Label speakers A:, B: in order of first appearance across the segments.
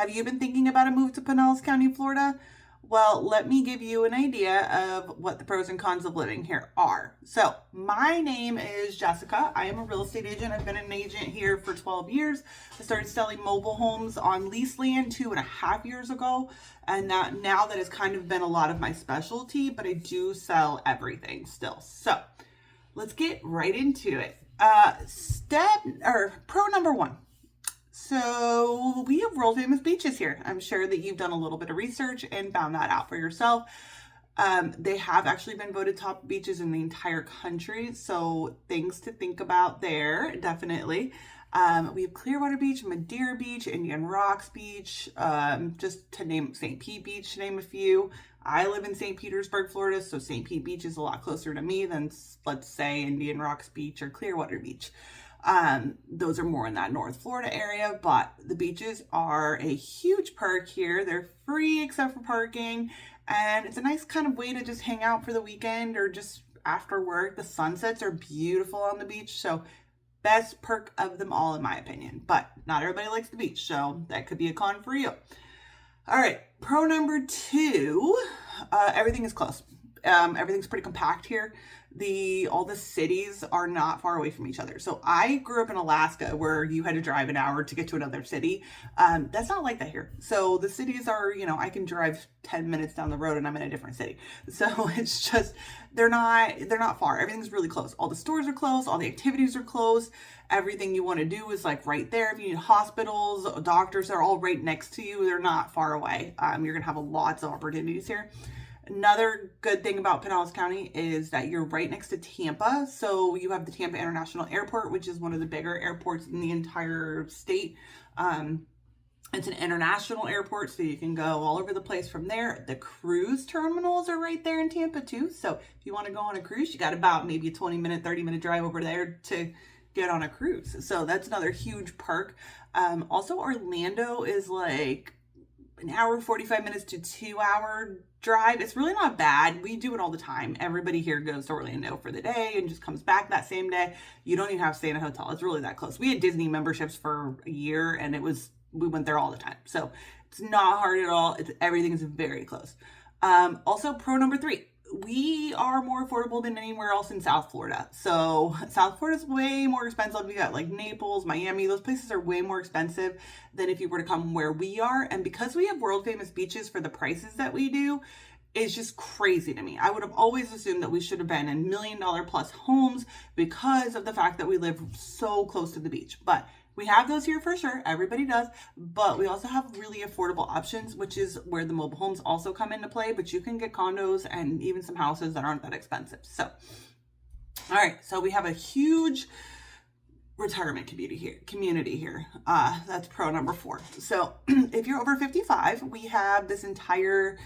A: Have you been thinking about a move to Pinellas County, Florida? Well, let me give you an idea of what the pros and cons of living here are. So, my name is Jessica. I am a real estate agent. I've been an agent here for 12 years. I started selling mobile homes on lease land 2.5 years ago. And now that has kind of been a lot of my specialty, but I do sell everything still. So, let's get right into it. Pro number one. So we have world famous beaches here. I'm sure that you've done a little bit of research and found that out for yourself. They have actually been voted top beaches in the entire country. So things to think about there, definitely. We have Clearwater Beach, Madeira Beach, Indian Rocks Beach, just to name St. Pete Beach, to name a few. I live in St. Petersburg, Florida, so St. Pete Beach is a lot closer to me than, let's say, Indian Rocks Beach or Clearwater Beach. Those are more in that North Florida area, but the beaches are a huge perk here. They're free except for parking, and it's a nice kind of way to just hang out for the weekend or just after work. The sunsets are beautiful on the beach, so best perk of them all in my opinion, but not everybody likes the beach, so that could be a con for you. All right, pro number two, everything is close. Everything's pretty compact here. All the cities are not far away from each other. So I grew up in Alaska where you had to drive an hour to get to another city. That's not like that here. So the cities are, I can drive 10 minutes down the road and I'm in a different city. So it's just, they're not far. Everything's really close. All the stores are close. All the activities are close. Everything you want to do is like right there. If you need hospitals, doctors are all right next to you. They're not far away. You're going to have lots of opportunities here. Another good thing about Pinellas County is that you're right next to Tampa. So you have the Tampa International Airport, which is one of the bigger airports in the entire state. It's an international airport, so you can go all over the place from there. The cruise terminals are right there in Tampa too. So if you want to go on a cruise, you got about maybe a 20-minute, 30-minute drive over there to get on a cruise. So that's another huge perk. Also, Orlando is like an hour, 45 minutes to 2-hour drive. It's really not bad. We do it all the time. Everybody here goes to Orlando for the day and just comes back that same day. You don't even have to stay in a hotel. It's really that close. We had Disney memberships for a year and we went there all the time. So it's not hard at all. Everything is very close. Also, pro number three, we are more affordable than anywhere else in South Florida. So South Florida is way more expensive. We got like Naples, Miami, those places are way more expensive than if you were to come where we are. And because we have world famous beaches for the prices that we do, it's just crazy to me. I would have always assumed that we should have been in $1 million plus homes because of the fact that we live so close to the beach. But we have those here for sure. Everybody does. But we also have really affordable options, which is where the mobile homes also come into play. But you can get condos and even some houses that aren't that expensive. So, all right. So we have a huge retirement community here. That's pro number four. So if you're over 55, we have this entire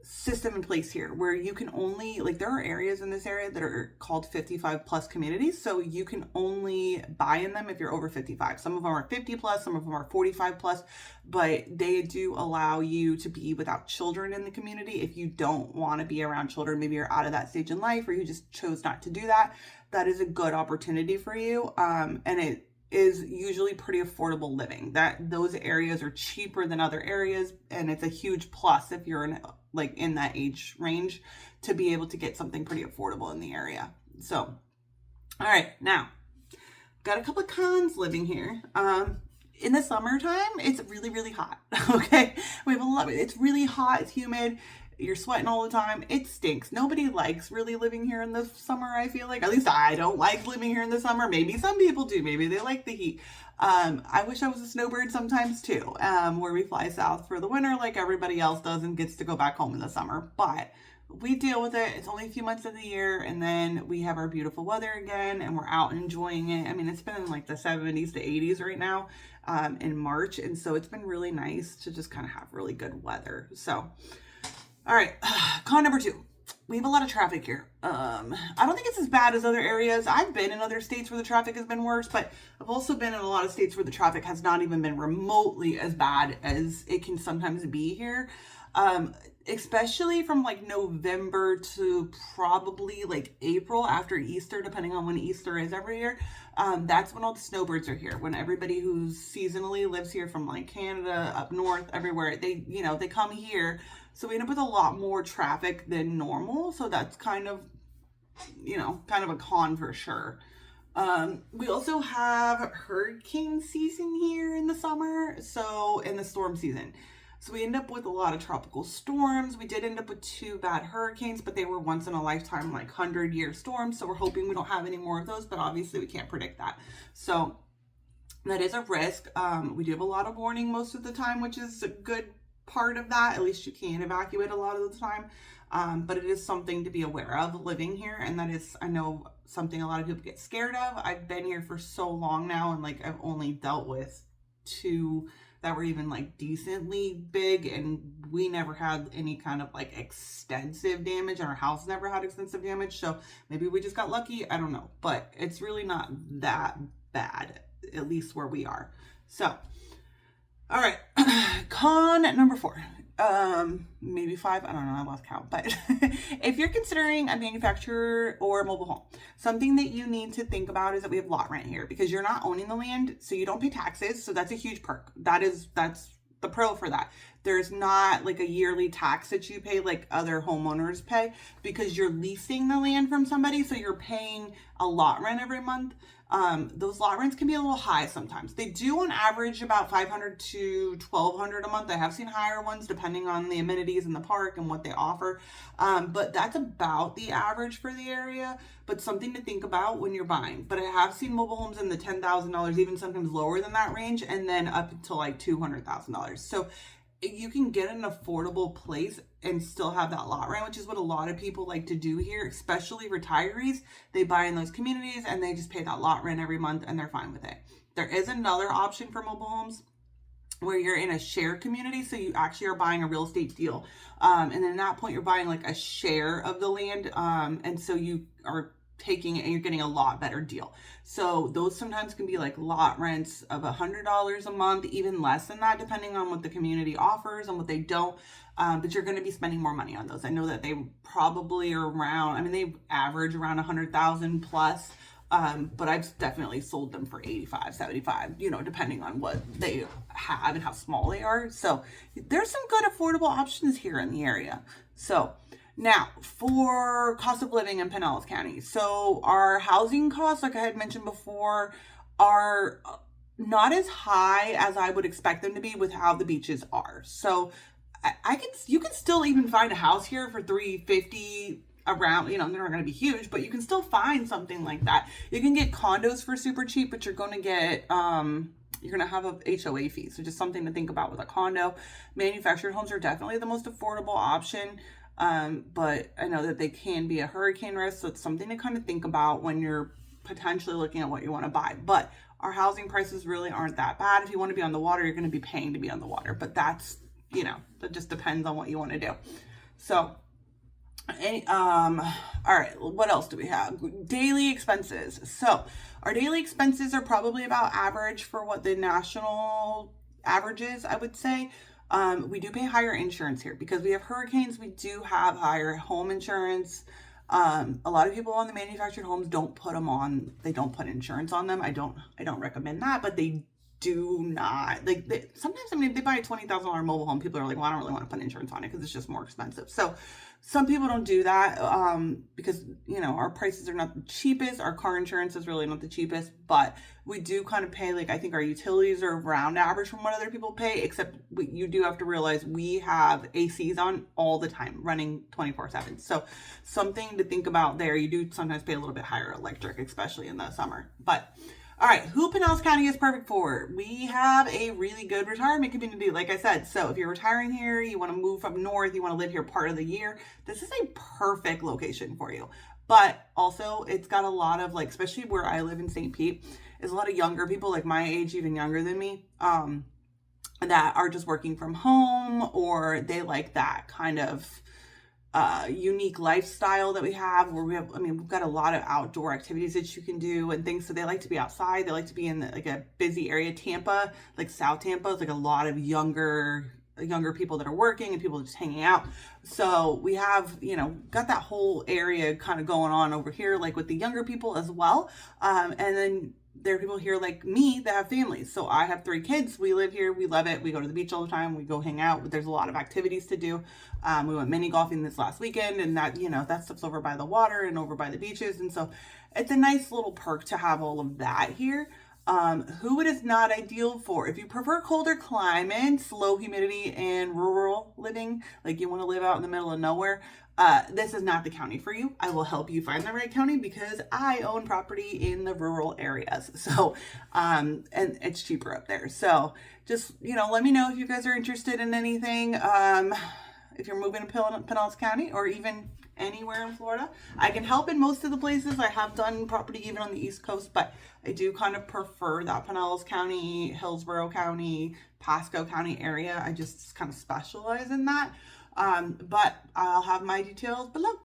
A: system in place here where you can only, like, there are areas in this area that are called 55 plus communities, so you can only buy in them if you're over 55. Some of them are 50 plus, some of them are 45 plus, but they do allow you to be without children in the community if you don't want to be around children. Maybe you're out of that stage in life or you just chose not to do that. That is a good opportunity for you, and it is usually pretty affordable living. Those areas are cheaper than other areas, and it's a huge plus if you're in that age range to be able to get something pretty affordable in the area. So, all right, now got a couple of cons living here. In the summertime, it's really, really hot. Okay, we have a lot. It's really hot. It's humid. You're sweating all the time. It stinks. Nobody likes really living here in the summer, I feel like. At least I don't like living here in the summer. Maybe some people do. Maybe they like the heat. I wish I was a snowbird sometimes too, where we fly south for the winter like everybody else does and gets to go back home in the summer. But we deal with it. It's only a few months of the year, and then we have our beautiful weather again, and we're out enjoying it. I mean, it's been in like the 70s to 80s right now in March, and so it's been really nice to just kind of have really good weather. So, all right, con number two. We have a lot of traffic here. I don't think it's as bad as other areas. I've been in other states where the traffic has been worse, but I've also been in a lot of states where the traffic has not even been remotely as bad as it can sometimes be here. especially from like November to probably like April after Easter, depending on when Easter is every year. That's when all the snowbirds are here. When everybody who's seasonally lives here from like Canada, up north, everywhere, they come here. So we end up with a lot more traffic than normal. So that's kind of, kind of a con for sure. We also have hurricane season here in the summer, so in the storm season. So we end up with a lot of tropical storms. We did end up with 2 bad hurricanes, but they were once in a lifetime, like 100-year storms. So we're hoping we don't have any more of those, but obviously we can't predict that. So that is a risk. We do have a lot of warning most of the time, which is a good part of that. At least you can evacuate a lot of the time. But it is something to be aware of living here. And that is, I know, something a lot of people get scared of. I've been here for so long now, and like I've only dealt with 2 that were even like decently big, and we never had any kind of like extensive damage, and our house never had extensive damage. So maybe we just got lucky. I don't know, but it's really not that bad, at least where we are. So, all right, con number 4. Maybe 5, I don't know, I lost count. But if you're considering a manufacturer or a mobile home, something that you need to think about is that we have lot rent here, because you're not owning the land, so you don't pay taxes. So that's a huge perk. That's the pro for that. There's not like a yearly tax that you pay like other homeowners pay, because you're leasing the land from somebody, so you're paying a lot rent every month. Those lot rents can be a little high sometimes. They do on average about $500 to $1,200 a month. I have seen higher ones depending on the amenities in the park and what they offer. But that's about the average for the area, but something to think about when you're buying. But I have seen mobile homes in the $10,000, even sometimes lower than that range, and then up to like $200,000. So you can get an affordable place and still have that lot rent, which is what a lot of people like to do here, especially retirees. They buy in those communities and they just pay that lot rent every month, and they're fine with it. There is another option for mobile homes where you're in a shared community. So you actually are buying a real estate deal. And then at that point, you're buying like a share of the land. And so you are taking it and you're getting a lot better deal. So those sometimes can be like lot rents of $100 a month, even less than that, depending on what the community offers and what they don't. But you're going to be spending more money on those. I know that they probably are around, they average around 100,000 plus. But I've definitely sold them for 85, 75, depending on what they have and how small they are. So there's some good affordable options here in the area. So now for cost of living in Pinellas County. So our housing costs, like I had mentioned before, are not as high as I would expect them to be with how the beaches are. So you can still even find a house here for $350 around, they're not going to be huge, but you can still find something like that. You can get condos for super cheap, but you're going to get, you're going to have a HOA fee. So just something to think about with a condo. Manufactured homes are definitely the most affordable option. But I know that they can be a hurricane risk. So it's something to kind of think about when you're potentially looking at what you want to buy. But our housing prices really aren't that bad. If you want to be on the water, you're going to be paying to be on the water, but that's, that just depends on what you want to do. So, all right, what else do we have? Daily expenses. So our daily expenses are probably about average for what the national average is, I would say. We do pay higher insurance here because we have hurricanes. We do have higher home insurance. A lot of people on the manufactured homes don't put put insurance on them. I don't recommend that, but they do not sometimes, they buy a $20,000 mobile home. People are like, well, I don't really want to put insurance on it because it's just more expensive. So some people don't do that, because, our prices are not the cheapest. Our car insurance is really not the cheapest, but we do kind of pay, I think our utilities are around average from what other people pay, except you do have to realize we have ACs on all the time, running 24/7. So something to think about there. You do sometimes pay a little bit higher electric, especially in the summer, but all right, who Pinellas County is perfect for? We have a really good retirement community, like I said. So if you're retiring here, you want to move up north, you want to live here part of the year, this is a perfect location for you. But also, it's got a lot of, especially where I live in St. Pete, is a lot of younger people, like my age, even younger than me, that are just working from home, or they like that kind of unique lifestyle that we have, where we've got a lot of outdoor activities that you can do and things. So they like to be outside. They like to be in a busy area. Tampa, like South Tampa, is a lot of younger younger people that are working and people just hanging out. So we have, got that whole area kind of going on over here, like with the younger people as well. And then there are people here like me that have families. So I have 3 kids. We live here. We love it. We go to the beach all the time. We go hang out. There's a lot of activities to do. We went mini golfing this last weekend, and that, that stuff's over by the water and over by the beaches. And so it's a nice little perk to have all of that here. Who it is not ideal for. If you prefer colder climates, low humidity, and rural living, like you want to live out in the middle of nowhere, this is not the county for you. I will help you find the right county because I own property in the rural areas. So, and it's cheaper up there. So just, let me know if you guys are interested in anything. If you're moving to Pinellas County or even anywhere in Florida, I can help in most of the places. I have done property even on the East Coast, but I do kind of prefer that Pinellas County, Hillsborough County, Pasco County area. I just kind of specialize in that. But I'll have my details below.